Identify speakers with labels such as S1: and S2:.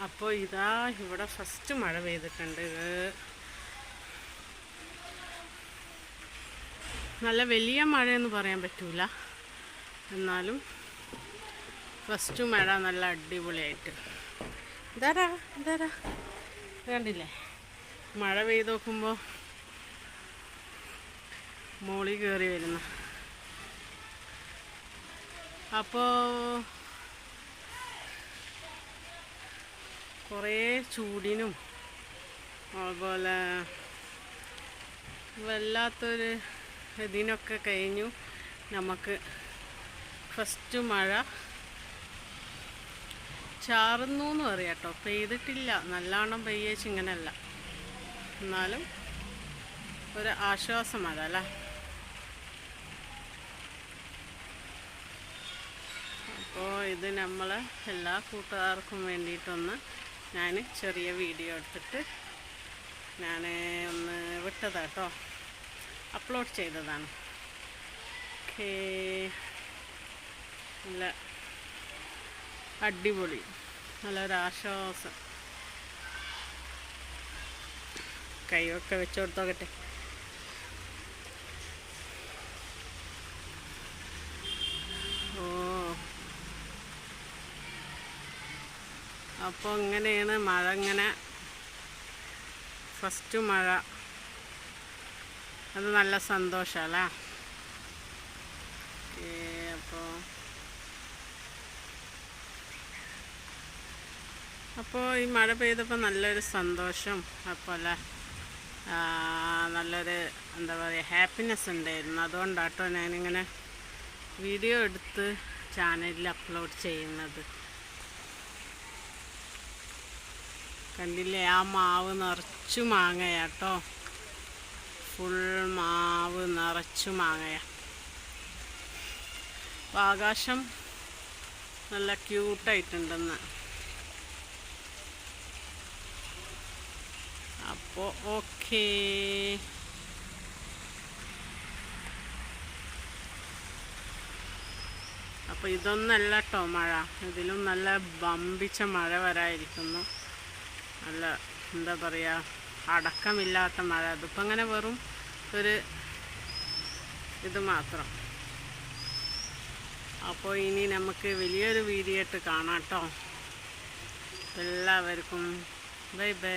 S1: അപ്പോൾ ഇതാ ഇവിടെ ഫസ്റ്റ് മഴ പെയ്തിട്ടുണ്ട്. നല്ല വലിയ മഴയെന്ന് പറയാൻ പറ്റൂല, എന്നാലും ഫസ്റ്റ് മഴ നല്ല അടിപൊളിയായിട്ട്. ഇതാരാ കണ്ടില്ലേ, മഴ പെയ്ത് നോക്കുമ്പോൾ മോളിൽ കയറി വരുന്ന. അപ്പോൾ കുറേ ചൂടിനും അതുപോലെ വല്ലാത്തൊരു ഇതിനൊക്കെ കഴിഞ്ഞു നമുക്ക് ഫസ്റ്റ് മഴ ചാറുന്നു എന്ന് പറയാം കേട്ടോ. പെയ്തിട്ടില്ല, നല്ലോണം പെയ്യേച്ച് ഇങ്ങനെയല്ല, എന്നാലും ഒരു ആശ്വാസം മഴ അല്ലേ. അപ്പോൾ ഇത് നമ്മൾ എല്ലാ കൂട്ടുകാർക്കും വേണ്ടിയിട്ടൊന്ന് ഞാൻ ചെറിയ വീഡിയോ എടുത്തിട്ട് ഞാൻ ഒന്ന് വിട്ടതാട്ടോ, അപ്ലോഡ് ചെയ്തതാണ്. ഓക്കേ, നല്ല അടിപൊളി, നല്ലൊരാശ്വാസം. കൈയൊക്കെ വെച്ച് കൊടുത്തോക്കട്ടെ. ഓ, അപ്പോൾ ഇങ്ങനെയാണ് മഴ, ഇങ്ങനെ ഫസ്റ്റ് മഴ, അത് നല്ല സന്തോഷമല്ലേ. അപ്പോൾ ഈ മഴ പെയ്തപ്പോൾ നല്ലൊരു സന്തോഷം, അപ്പോൾ അല്ലേ, നല്ലൊരു എന്താ പറയുക ഹാപ്പിനെസ് ഉണ്ടായിരുന്നു. അതുകൊണ്ടാട്ടോ ഞാനിങ്ങനെ വീഡിയോ എടുത്ത് ചാനലിൽ അപ്ലോഡ് ചെയ്യുന്നത്. കണ്ടില്ലേ, ആ മാവ് നിറച്ചു മാങ്ങയാട്ടോ, ഫുൾ മാവ് നിറച്ചു മാങ്ങയാ. അപ്പോൾ ആകാശം നല്ല ക്യൂട്ടായിട്ടുണ്ടെന്ന്. അപ്പോൾ ഓക്കേ, അപ്പോൾ ഇതൊന്നല്ല കേട്ടോ മഴ, ഇതിലും നല്ല വമ്പിച്ച മഴ വരാതിരിക്കുന്നു. നല്ല എന്താ പറയുക, അടക്കമില്ലാത്ത മഴ. അതിപ്പോൾ അങ്ങനെ വെറും ഒരു ഇത് മാത്രം. അപ്പോൾ ഇനി നമുക്ക് വലിയൊരു വീഡിയോ ആയിട്ട് കാണാം കേട്ടോ. എല്ലാവർക്കും ബൈ ബൈ.